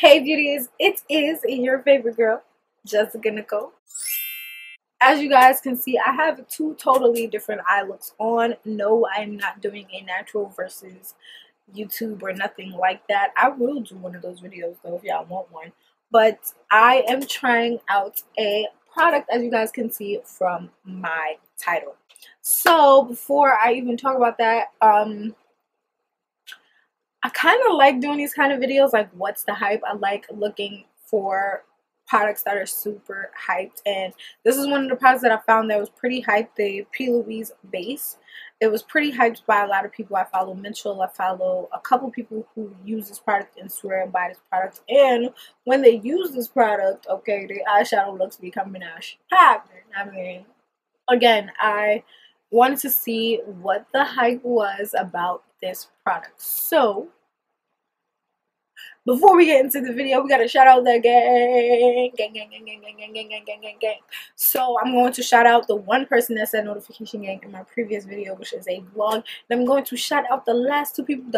Hey beauties, it is your favorite girl, Jessica Nicole. As you guys can see, I have two totally different eye looks on. No, I'm not doing a natural versus YouTube or nothing like that. I will do one of those videos though if y'all want one. But I am trying out a product, as you guys can see from my title. So before I even talk about that, I kind of like doing these kind of videos, like what's the hype. I like looking for products that are super hyped, and this is one of the products that I found that was pretty hyped, the P. Louise base. It was pretty hyped by a lot of people. I follow Mitchell, I follow a couple people who use this product and swear and buy this product, and when they use this product, okay, the eyeshadow looks becoming popping. I mean, again, I wanted to see what the hype was about this product. So before we get into the video, we gotta shout out the gang. So I'm going to shout out the one person that said notification gang in my previous video, which is a vlog. And I'm going to shout out the last two people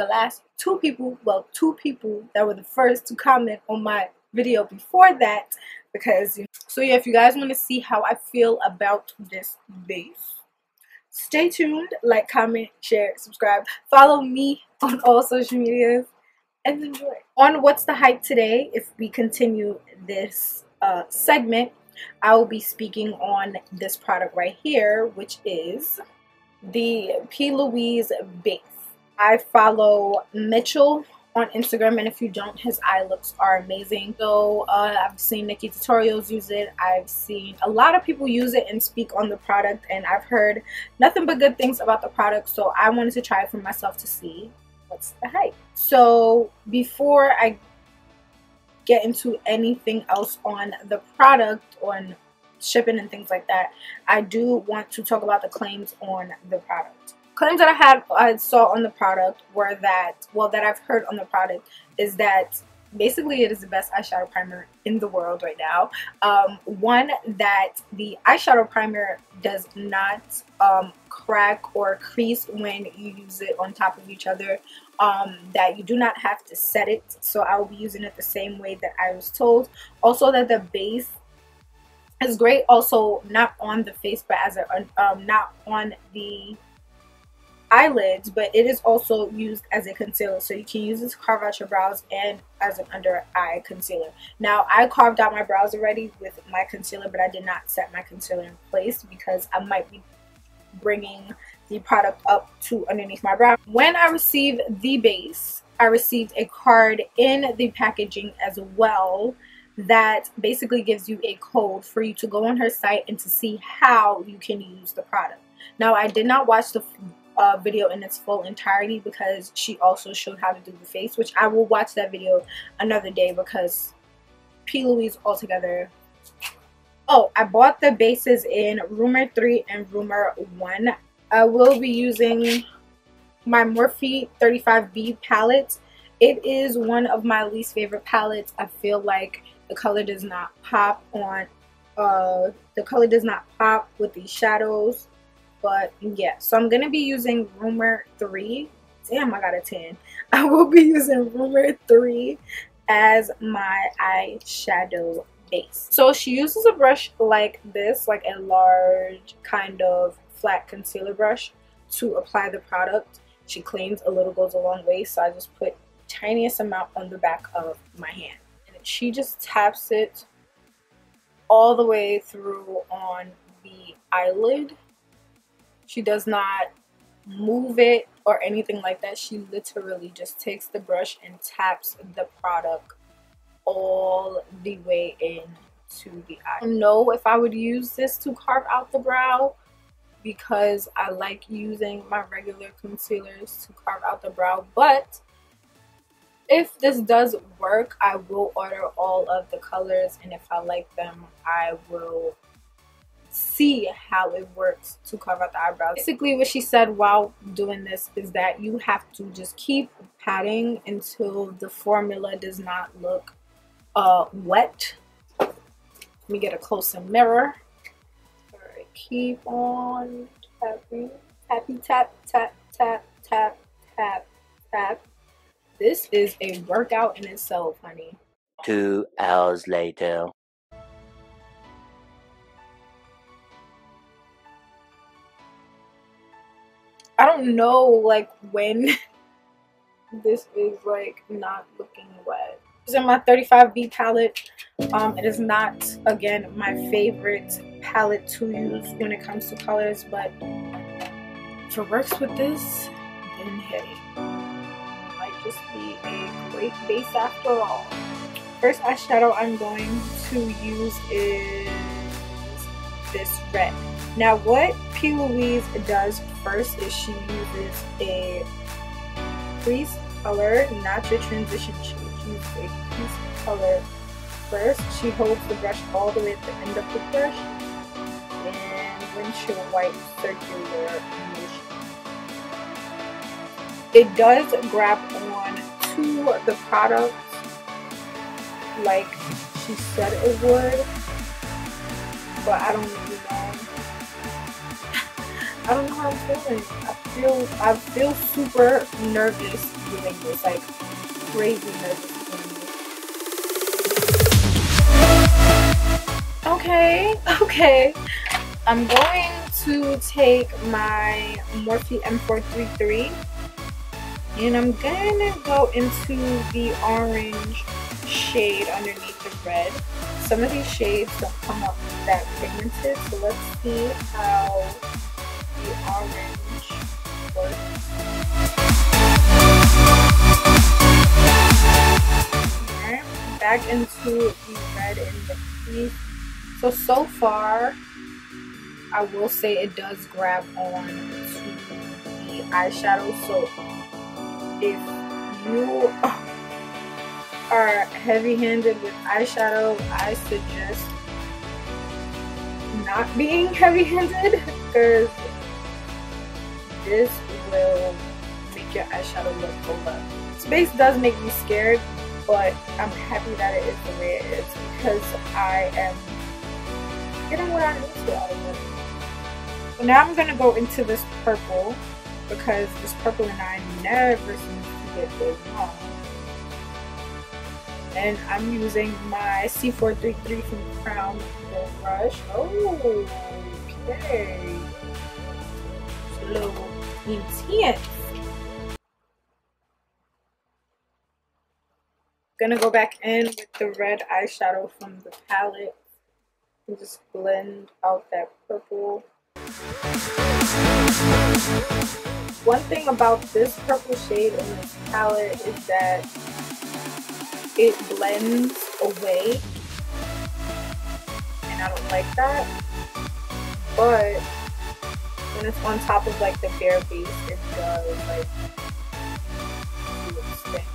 two people that were the first to comment on my video before that, because so yeah, if you guys want to see how I feel about this base, stay tuned, like, comment, share, subscribe, follow me on all social medias, and enjoy. On What's the Hype today, if we continue this segment, I will be speaking on this product right here, which is the P. Louise base. I follow Mitchell on Instagram, and if you don't, his eye looks are amazing. So I've seen Nikki tutorials use it. I've seen a lot of people use it and speak on the product, and I've heard nothing but good things about the product, so I wanted to try it for myself to see what's the hype. So before I get into anything else on the product, on shipping and things like that, I do want to talk about the claims on the product. Claims that I saw on the product were that, well, that I've heard on the product is that basically it is the best eyeshadow primer in the world right now. One, that the eyeshadow primer does not crack or crease when you use it on top of each other. That you do not have to set it, so I will be using it the same way that I was told. Also, that the base is great, also not on the face, but as a not on the eyelids, but it is also used as a concealer, so you can use this to carve out your brows and as an under eye concealer. Now, I carved out my brows already with my concealer, but I did not set my concealer in place because I might be bringing the product up to underneath my brow. When I received the base, I received a card in the packaging as well that basically gives you a code for you to go on her site and to see how you can use the product. Now, I did not watch the video in its full entirety because she also showed how to do the face, which I will watch that video another day because P. Louise altogether. Oh, I bought the bases in Rumor 3 and Rumor 1. I will be using my Morphe 35B palette. It is one of my least favorite palettes. I feel like the color does not pop on with these shadows. But yeah, so I'm gonna be using Rumor 3. Damn, I got a 10. I will be using Rumor 3 as my eyeshadow base. So she uses a brush like this, like a large kind of flat concealer brush, to apply the product. She claims a little goes a long way, so I just put tiniest amount on the back of my hand, and she just taps it all the way through on the eyelid. She does not move it or anything like that. She literally just takes the brush and taps the product all the way into the eye. I don't know if I would use this to carve out the brow because I like using my regular concealers to carve out the brow, but if this does work, I will order all of the colors, and if I like them, I will see how it works to carve out the eyebrows. Basically, what she said while doing this is that you have to just keep patting until the formula does not look wet. Let me get a closer mirror. All right, keep on tapping, tappy tap, tap, tap, tap, tap, tap. This is a workout in itself, honey. 2 hours later. I don't know like when this is like not looking wet. This is my 35B palette. It is not, again, my favorite palette to use when it comes to colors, but if it works with this, then hey, it might just be a great base after all. First eyeshadow I'm going to use is this red. Now what P. Louise does first is she uses a crease color, not your transition shade. She uses a crease color first. She holds the brush all the way at the end of the brush and windshield wipe circular motion. It does grab on to the product like she said it would, but I don't really know. I don't know how I'm feeling. I feel super nervous doing this, like crazy nervous doing this. Okay. I'm going to take my Morphe M433 and I'm gonna go into the orange shade underneath the red. Some of these shades don't come up that pigmented, so let's see how the orange works. Alright, back into the red in the crease. So far, I will say it does grab on to the eyeshadow. So if you are heavy-handed with eyeshadow, I suggest not being heavy-handed because this will make your eyeshadow look over. This base does make me scared, but I'm happy that it is the way it is because I am getting what I need to out of it. So now I'm gonna go into this purple because this purple and I never seem to get this wrong. And I'm using my C433 from Crown brush. Oh, okay. It's a little intense. Gonna go back in with the red eyeshadow from the palette and just blend out that purple. One thing about this purple shade in this palette is that it blends away, and I don't like that. But when it's on top of like the bare base, it does like do its thing.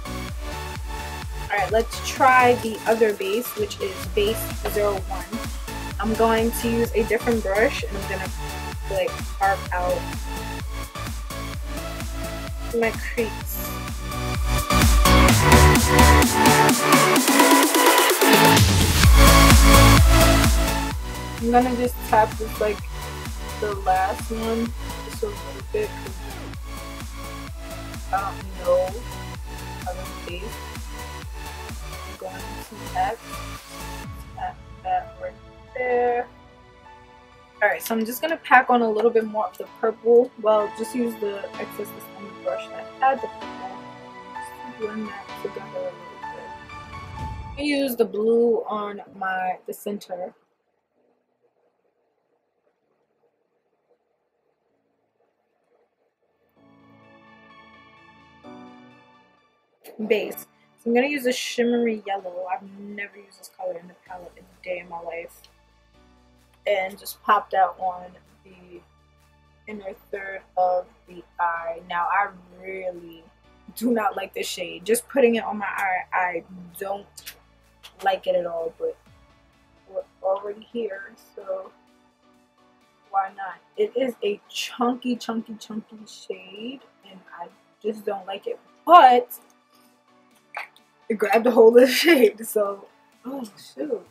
Alright, let's try the other base, which is base 01. I'm going to use a different brush and I'm gonna like carve out my crease. I'm gonna just tap this like the last one just a little bit because I don't know how to base. I'm going to tap that right there. Alright, so I'm just going to pack on a little bit more of the purple. Well, just use the excess on the brush that had the purple. Just blend that together a little bit. I use the blue on the center. Base. So I'm going to use a shimmery yellow. I've never used this color in the palette in a day in my life. And just popped out on the inner third of the eye. Now I really do not like this shade. Just putting it on my eye, I don't like it at all, but we're already here, so why not? It is a chunky shade and I just don't like it, but it grabbed a hold of the shade, so oh shoot.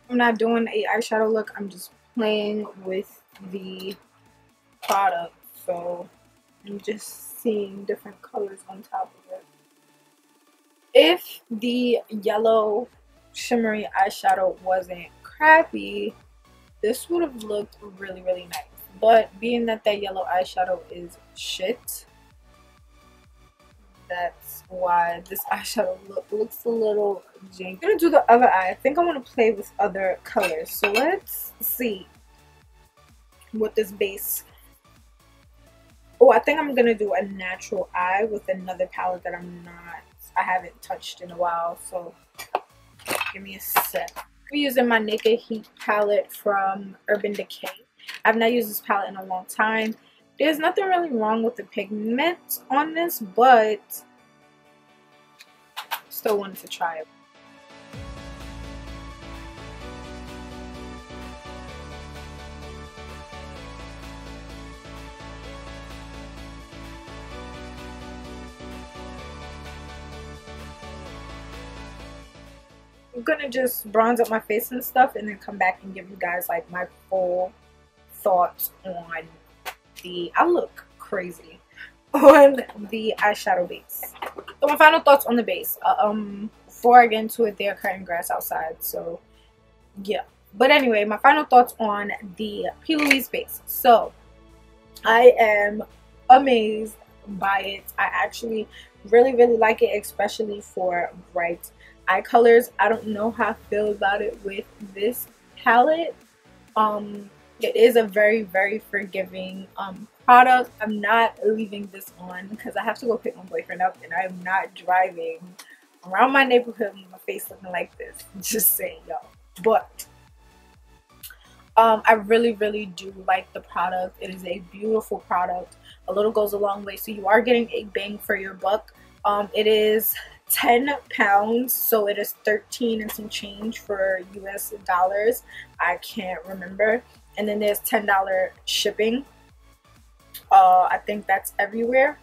I'm not doing a eyeshadow look, I'm just playing with the product, so I'm just seeing different colors on top of it. if the yellow shimmery eyeshadow wasn't crappy, this would have looked really, really nice. But being that yellow eyeshadow is shit, that's why this eyeshadow looks a little janky. I'm gonna do the other eye. I think I want to play with other colors. So let's see what this base. Oh, I think I'm gonna do a natural eye with another palette that I haven't touched in a while. So give me a sec. I'm using my Naked Heat palette from Urban Decay. I've not used this palette in a long time. There's nothing really wrong with the pigment on this, but still wanted to try it. I'm gonna just bronze up my face and stuff and then come back and give you guys like my full thoughts on I look crazy on the eyeshadow base. So my final thoughts on the base. Before I get into it, they're cutting grass outside, so yeah. But anyway, my final thoughts on the P. Louise base. So I am amazed by it. I actually really, really like it, especially for bright eye colors. I don't know how I feel about it with this palette. It is a very, very forgiving product. I'm not leaving this on because I have to go pick my boyfriend up and I'm not driving around my neighborhood with my face looking like this. Just saying, y'all. But I really, really do like the product. It is a beautiful product. A little goes a long way. So you are getting a bang for your buck. It is 10 pounds, so it is 13 and some change for US dollars. I can't remember. And then there's $10 shipping. I think that's everywhere.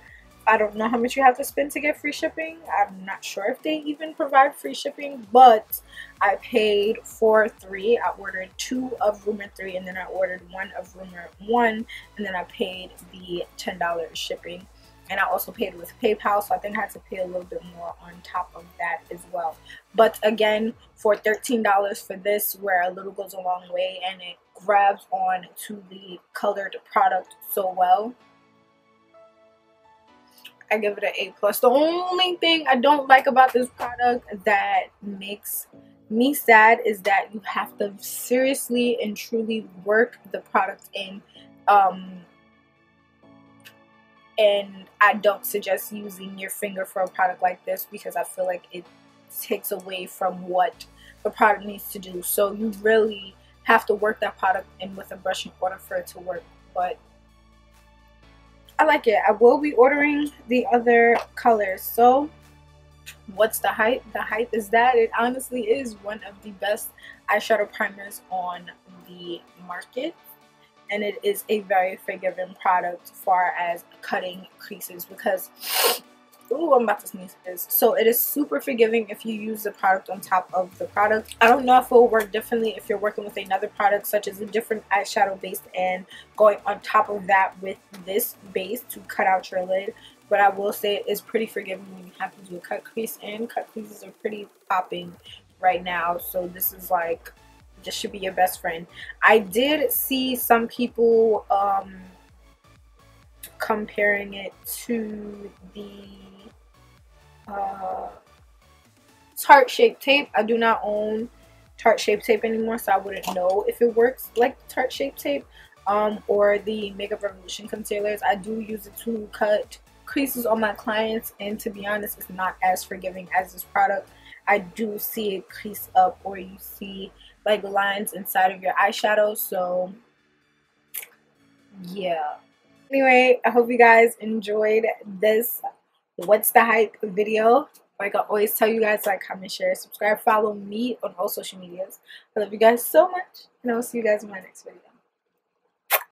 I don't know how much you have to spend to get free shipping. I'm not sure if they even provide free shipping, but I paid for 3. I ordered 2 of Rumor 3 and then I ordered 1 of Rumor 1 and then I paid the $10 shipping. And I also paid with PayPal, so I think I had to pay a little bit more on top of that as well. But again, for $13 for this, where a little goes a long way and it grabs on to the colored product so well, I give it an A+. The only thing I don't like about this product that makes me sad is that you have to seriously and truly work the product in. And I don't suggest using your finger for a product like this because I feel like it takes away from what the product needs to do. So you really have to work that product in with a brush in order for it to work. But I like it. I will be ordering the other colors. So what's the hype? The hype is that it honestly is one of the best eyeshadow primers on the market. And it is a very forgiving product as far as cutting creases because, ooh, I'm about to sneeze this. So it is super forgiving if you use the product on top of the product. I don't know if it will work differently if you're working with another product such as a different eyeshadow base and going on top of that with this base to cut out your lid. But I will say it is pretty forgiving when you have to do a cut crease, and cut creases are pretty popping right now. So this is like, this should be your best friend. I did see some people comparing it to the Tarte Shape Tape. I do not own Tarte Shape Tape anymore, so I wouldn't know if it works like Tarte Shape Tape or the Makeup Revolution concealers. I do use it to cut creases on my clients, and to be honest, it's not as forgiving as this product. I do see it crease up, or you see like lines inside of your eyeshadow. So yeah, anyway, I hope you guys enjoyed this what's the hype video. Like I always tell you guys, like, comment, share, subscribe, follow me on all social medias. I love you guys so much, and I will see you guys in my next video.